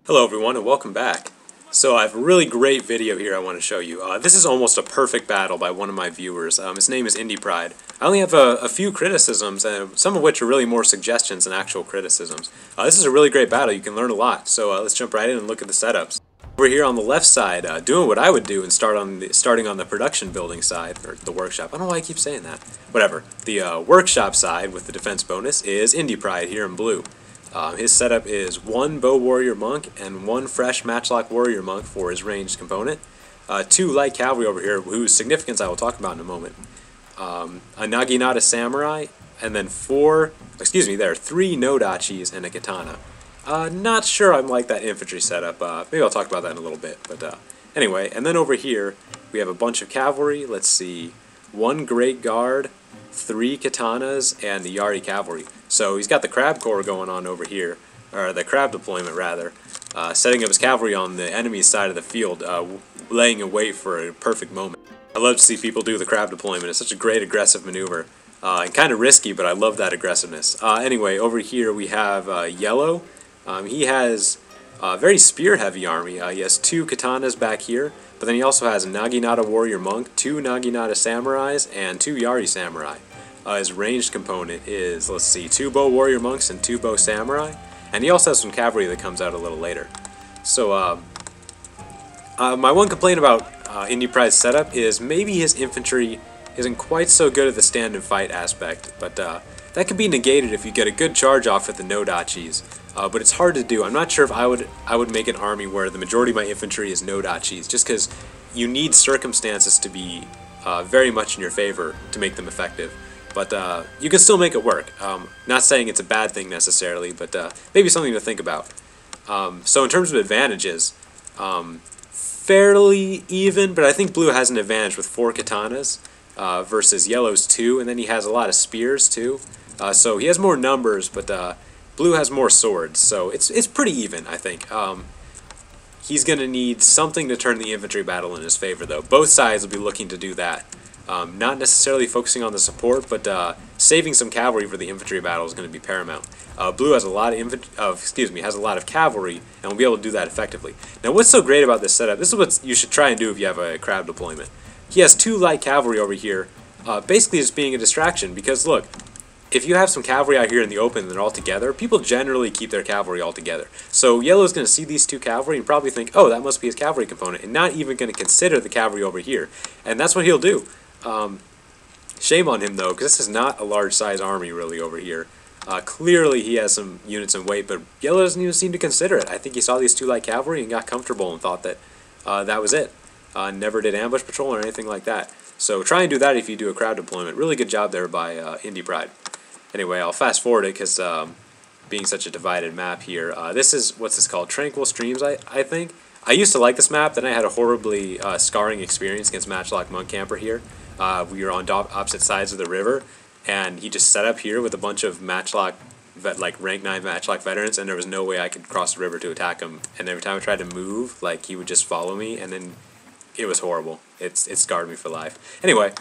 Hello everyone and welcome back. So I have a really great video here I want to show you. This is almost a perfect battle by one of my viewers. His name is Indypride. I only have a few criticisms, some of which are really more suggestions than actual criticisms. This is a really great battle. You can learn a lot. So let's jump right in and look at the setups. We're here on the left side, doing what I would do and starting on the production building side, or the workshop. I don't know why I keep saying that. Whatever. The workshop side with the defense bonus is Indypride here in blue. His setup is one bow warrior monk and one fresh matchlock warrior monk for his ranged component. Two light cavalry over here, whose significance I will talk about in a moment. A naginata samurai, and then three nodachis and a katana. Not sure I'm like that infantry setup. Maybe I'll talk about that in a little bit. But anyway, and then over here we have a bunch of cavalry. Let's see, one great guard, three katanas, and the Yari cavalry. So he's got the crab corps going on over here, or the crab deployment rather, setting up his cavalry on the enemy's side of the field, laying in wait for a perfect moment. I love to see people do the crab deployment. It's such a great aggressive maneuver, and kind of risky, but I love that aggressiveness. Anyway, over here we have Yellow. He has a very spear-heavy army. He has two katanas back here, but then he also has a Naginata warrior monk, two Naginata samurais, and two Yari samurai. His ranged component is, let's see, two bow warrior monks and two bow samurai, and he also has some cavalry that comes out a little later. So, my one complaint about Indypride's setup is maybe his infantry isn't quite so good at the stand and fight aspect, but that can be negated if you get a good charge off with the nodachis. But it's hard to do. I'm not sure if I would make an army where the majority of my infantry is nodachis, just because you need circumstances to be very much in your favor to make them effective. But you can still make it work. Not saying it's a bad thing necessarily, but maybe something to think about. So in terms of advantages, fairly even, but I think blue has an advantage with 4 katanas versus yellow's 2, and then he has a lot of spears too. So he has more numbers, but blue has more swords, so it's pretty even, I think. He's going to need something to turn the infantry battle in his favor, though. Both sides will be looking to do that. Not necessarily focusing on the support, but saving some cavalry for the infantry battle is going to be paramount. Blue has a lot of cavalry, and will be able to do that effectively. Now, what's so great about this setup? This is what you should try and do if you have a crab deployment. He has 2 light cavalry over here, basically just being a distraction. Because look, if you have some cavalry out here in the open and they're all together, people generally keep their cavalry all together. So Yellow's going to see these 2 cavalry and probably think, oh, that must be his cavalry component, and not even going to consider the cavalry over here. And that's what he'll do. Shame on him, though, because this is not a large size army really over here. Clearly he has some units in weight, but Yellow doesn't even seem to consider it. I think he saw these 2 light cavalry and got comfortable and thought that that was it. Never did ambush patrol or anything like that. So try and do that if you do a crowd deployment. Really good job there by Indypride. Anyway, I'll fast forward it because being such a divided map here, this is, what's this called? Tranquil Streams, I think. I used to like this map, then I had a horribly scarring experience against Matchlock Monk Camper here. We were on opposite sides of the river, and he just set up here with a bunch of Matchlock, rank 9 Matchlock veterans, and there was no way I could cross the river to attack him. And every time I tried to move, like, he would just follow me, and then it was horrible. It scarred me for life. Anyway,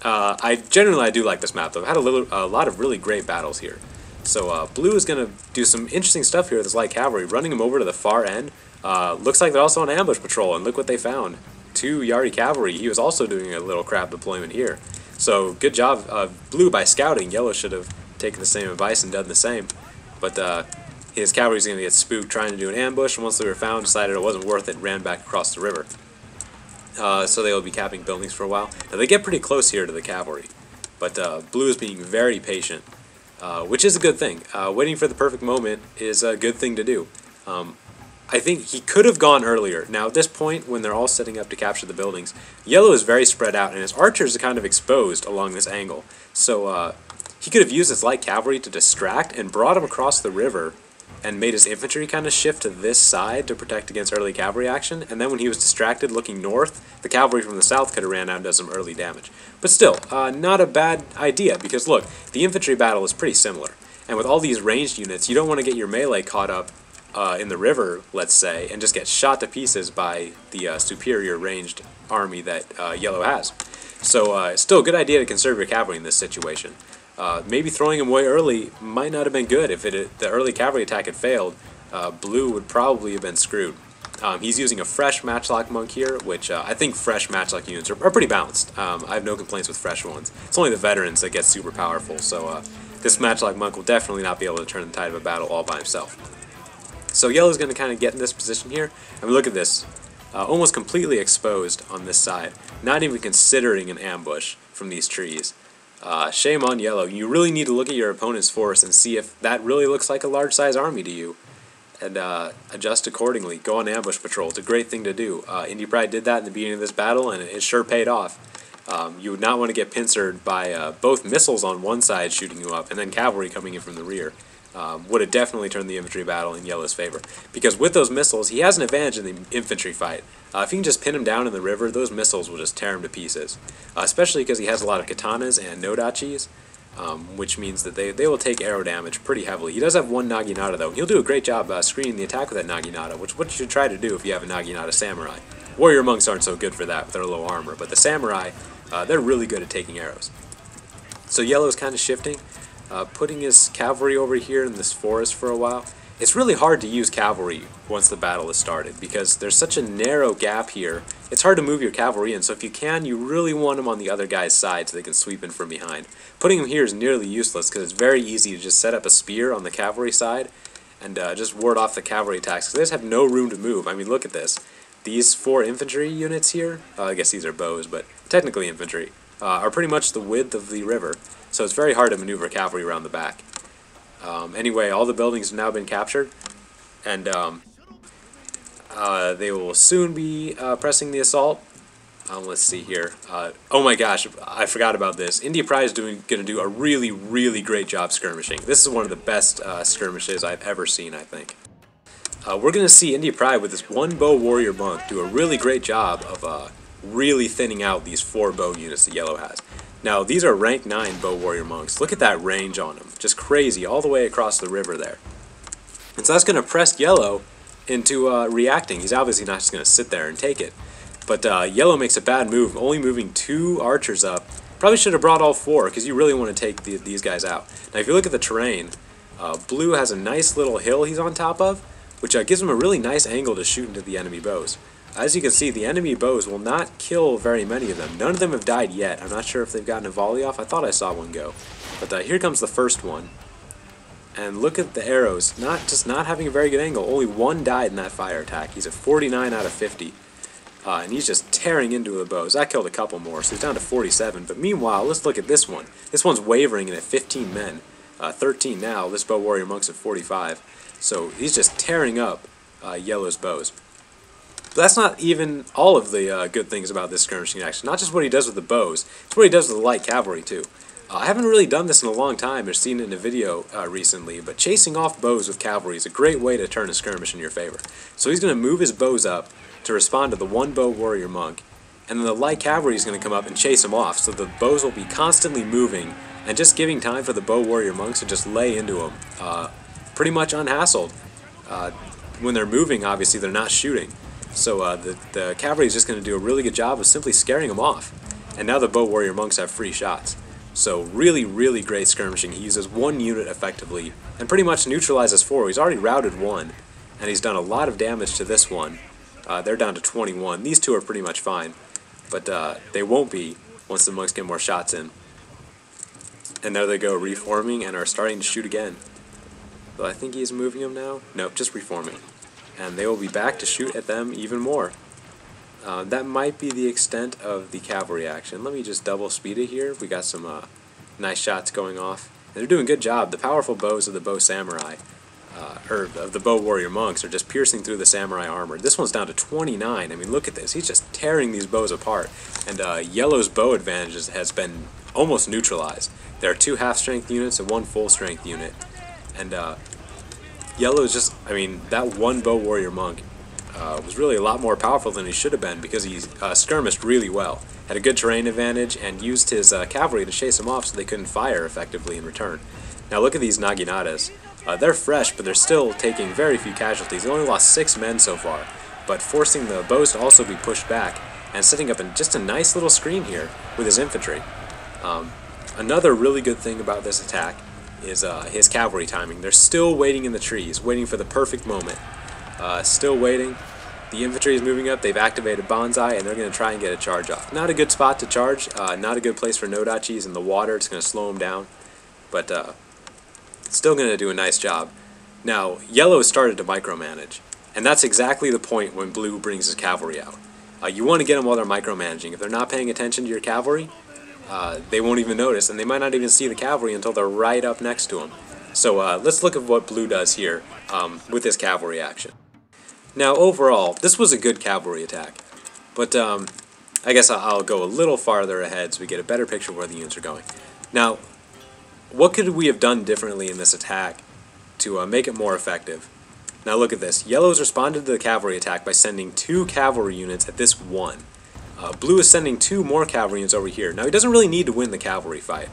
I do like this map, though. I've had a lot of really great battles here. So blue is going to do some interesting stuff here with his light cavalry, running him over to the far end. Looks like they're also on ambush patrol, and look what they found. 2 Yari cavalry. He was also doing a little crab deployment here. So good job, blue, by scouting. Yellow should have taken the same advice and done the same. But his cavalry's going to get spooked trying to do an ambush, and once they were found, decided it wasn't worth it, and ran back across the river. So they will be capping buildings for a while. Now they get pretty close here to the cavalry, but blue is being very patient, which is a good thing. Waiting for the perfect moment is a good thing to do. I think he could have gone earlier. Now at this point, when they're all setting up to capture the buildings, Yellow is very spread out, and his archers are kind of exposed along this angle. So he could have used his light cavalry to distract and brought him across the river and made his infantry kind of shift to this side to protect against early cavalry action, and then when he was distracted looking north, the cavalry from the south could have ran out and done some early damage. But still, not a bad idea, because look, the infantry battle is pretty similar, and with all these ranged units, you don't want to get your melee caught up in the river, let's say, and just get shot to pieces by the superior ranged army that Yellow has. So still a good idea to conserve your cavalry in this situation. Maybe throwing him away early might not have been good if the early cavalry attack had failed. Blue would probably have been screwed. He's using a fresh matchlock monk here, which I think fresh matchlock units are pretty balanced. I have no complaints with fresh ones. It's only the veterans that get super powerful, so this matchlock monk will definitely not be able to turn the tide of a battle all by himself. So yellow's going to kind of get in this position here. I mean, look at this. Almost completely exposed on this side, not even considering an ambush from these trees. Shame on yellow. You really need to look at your opponent's force and see if that really looks like a large-size army to you, and adjust accordingly. Go on ambush patrol. It's a great thing to do. Indypride did that in the beginning of this battle, and it sure paid off. You would not want to get pincered by both missiles on one side shooting you up, and then cavalry coming in from the rear. Would have definitely turned the infantry battle in yellow's favor. Because with those missiles, he has an advantage in the infantry fight. If you can just pin him down in the river, those missiles will just tear him to pieces. Especially because he has a lot of katanas and nodachis, which means that they will take arrow damage pretty heavily. He does have one naginata though. He'll do a great job screening the attack with that naginata, which is what you should try to do if you have a naginata samurai. Warrior monks aren't so good for that with their low armor, but the samurai, they're really good at taking arrows. So yellow's kind of shifting, putting his cavalry over here in this forest for a while. It's really hard to use cavalry once the battle is started because there's such a narrow gap here. It's hard to move your cavalry in, so if you can, you really want them on the other guy's side so they can sweep in from behind. Putting them here is nearly useless because it's very easy to just set up a spear on the cavalry side and just ward off the cavalry attacks because they just have no room to move. I mean, look at this. These 4 infantry units here, I guess these are bows, but technically infantry, are pretty much the width of the river, so it's very hard to maneuver cavalry around the back. Anyway, all the buildings have now been captured, and they will soon be pressing the assault. Let's see here. Oh my gosh, I forgot about this. Indypride is going to do a really, really great job skirmishing. This is one of the best skirmishes I've ever seen, I think. We're going to see Indypride with this 1 bow warrior monk do a really great job of really thinning out these 4 bow units that yellow has. Now, these are rank 9 bow warrior monks. Look at that range on them. Just crazy, all the way across the river there. And so that's going to press yellow into reacting. He's obviously not just going to sit there and take it. But yellow makes a bad move, only moving 2 archers up. Probably should have brought all 4, because you really want to take these guys out. Now, if you look at the terrain, blue has a nice little hill he's on top of, which gives him a really nice angle to shoot into the enemy bows. As you can see, the enemy bows will not kill very many of them. None of them have died yet. I'm not sure if they've gotten a volley off. I thought I saw one go. But here comes the first one. And look at the arrows. Not having a very good angle. Only 1 died in that fire attack. He's at 49 out of 50. And he's just tearing into the bows. I killed a couple more, so he's down to 47. But meanwhile, let's look at this one. This one's wavering in at 15 men. 13 now. This bow warrior monk's at 45. So he's just tearing up yellow's bows. But that's not even all of the good things about this skirmishing action. Not just what he does with the bows, it's what he does with the light cavalry too. I haven't really done this in a long time or seen it in a video recently, but chasing off bows with cavalry is a great way to turn a skirmish in your favor. So he's going to move his bows up to respond to the 1 bow warrior monk, and then the light cavalry is going to come up and chase him off, so the bows will be constantly moving and just giving time for the bow warrior monks to just lay into him, pretty much unhassled. When they're moving, obviously, they're not shooting. So the cavalry is just going to do a really good job of simply scaring them off. And now the bow warrior monks have free shots. So really, really great skirmishing. He uses 1 unit effectively and pretty much neutralizes 4. He's already routed 1, and he's done a lot of damage to this one. They're down to 21. These 2 are pretty much fine, but they won't be once the monks get more shots in. And there they go, reforming and are starting to shoot again. So I think he's moving them now. Nope, just reforming. And they will be back to shoot at them even more. That might be the extent of the cavalry action. Let me just double speed it here. We got some nice shots going off. And they're doing a good job. The powerful bows of the bow samurai, or of the bow warrior monks, are just piercing through the samurai armor. This one's down to 29. I mean, look at this. He's just tearing these bows apart. And yellow's bow advantage has been almost neutralized. There are 2 half-strength units and 1 full-strength unit. And yellow is just, I mean, that 1 bow warrior monk was really a lot more powerful than he should have been because he skirmished really well. Had a good terrain advantage and used his cavalry to chase him off so they couldn't fire effectively in return. Now look at these naginatas. They're fresh, but they're still taking very few casualties. They only lost 6 men so far, but forcing the bows to also be pushed back and setting up just a nice little screen here with his infantry. Another really good thing about this attack is his cavalry timing. They're still waiting in the trees, waiting for the perfect moment. Still waiting. The infantry is moving up. They've activated Bonsai, and they're going to try and get a charge off. Not a good spot to charge. Not a good place for nodachis in the water. It's going to slow them down. But still going to do a nice job. Now, yellow started to micromanage. And that's exactly the point when blue brings his cavalry out. You want to get them while they're micromanaging. If they're not paying attention to your cavalry, they won't even notice, and they might not even see the cavalry until they're right up next to them. So let's look at what blue does here with this cavalry action. Now, overall, this was a good cavalry attack, but I guess I'll go a little farther ahead so we get a better picture of where the units are going. Now, what could we have done differently in this attack to make it more effective? Now look at this. Yellow's responded to the cavalry attack by sending 2 cavalry units at this one. Blue is sending 2 more cavalry units over here. Now he doesn't really need to win the cavalry fight.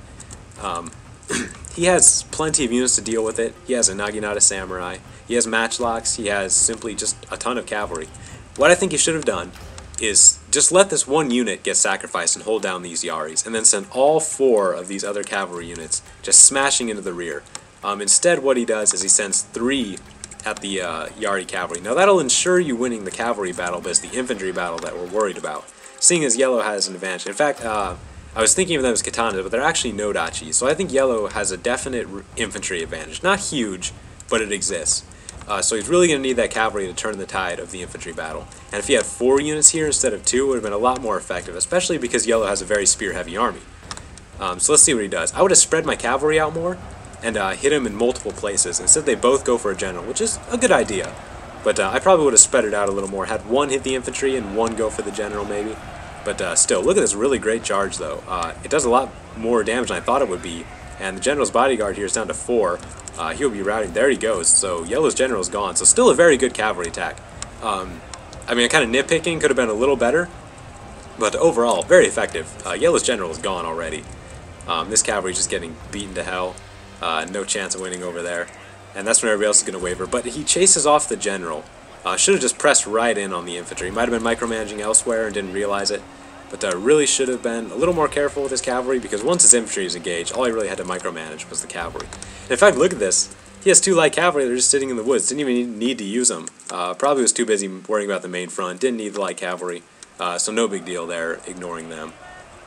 He has plenty of units to deal with it. He has a Naginata Samurai. He has matchlocks. He has simply just a ton of cavalry. What I think he should have done is just let this one unit get sacrificed and hold down these Yaris, and then send all 4 of these other cavalry units just smashing into the rear. Instead, what he does is he sends 3 at the Yari cavalry. Now that'll ensure you winning the cavalry battle, but it's the infantry battle that we're worried about, seeing as yellow has an advantage. In fact, I was thinking of them as katanas, but they're actually nodachis, so I think yellow has a definite infantry advantage. Not huge, but it exists. So he's really going to need that cavalry to turn the tide of the infantry battle. And if he had 4 units here instead of 2, it would have been a lot more effective, especially because yellow has a very spear-heavy army. So let's see what he does. I would have spread my cavalry out more and hit him in multiple places. Instead, they both go for a general, which is a good idea. But I probably would have spread it out a little more. Had 1 hit the infantry and 1 go for the general, maybe. But still, look at this really great charge, though. It does a lot more damage than I thought it would be. And the general's bodyguard here is down to 4. He'll be routing. There he goes. So yellow's general is gone. So still a very good cavalry attack. I mean, kind of nitpicking, could have been a little better. But overall, very effective. Yellow's general is gone already. This cavalry is just getting beaten to hell. No chance of winning over there. And that's when everybody else is going to waver. But he chases off the general. Should have just pressed right in on the infantry. Might have been micromanaging elsewhere and didn't realize it. But really should have been a little more careful with his cavalry, because once his infantry is engaged, all he really had to micromanage was the cavalry. And in fact, look at this. He has 2 light cavalry that are just sitting in the woods. Didn't even need to use them. Probably was too busy worrying about the main front. Didn't need the light cavalry. So no big deal there, ignoring them.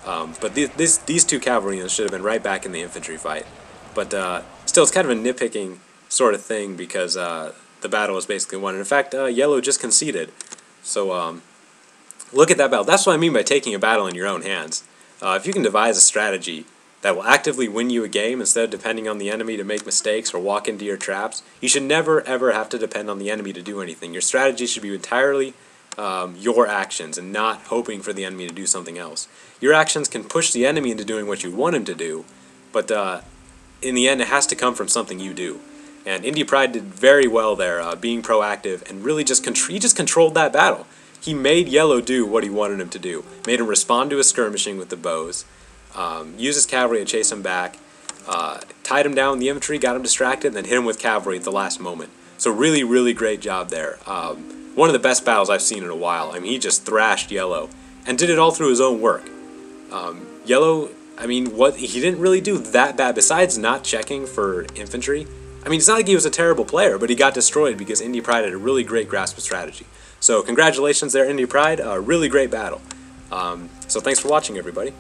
But these 2 cavalry units should have been right back in the infantry fight. But still, it's kind of a nitpicking sort of thing, because the battle was basically won. And in fact, yellow just conceded. So look at that battle. That's what I mean by taking a battle in your own hands. If you can devise a strategy that will actively win you a game instead of depending on the enemy to make mistakes or walk into your traps, you should never ever have to depend on the enemy to do anything. Your strategy should be entirely your actions and not hoping for the enemy to do something else. Your actions can push the enemy into doing what you want him to do, but in the end it has to come from something you do. And Indypride did very well there, being proactive, and really he just controlled that battle. He made yellow do what he wanted him to do. Made him respond to his skirmishing with the bows, use his cavalry to chase him back, tied him down with the infantry, got him distracted, and then hit him with cavalry at the last moment. So really, really great job there. One of the best battles I've seen in a while. I mean, he just thrashed yellow, and did it all through his own work. Yellow, I mean, he didn't really do that bad, besides not checking for infantry. I mean, it's not like he was a terrible player, but he got destroyed because Indypride had a really great grasp of strategy. So congratulations there, Indypride. A really great battle. So thanks for watching, everybody.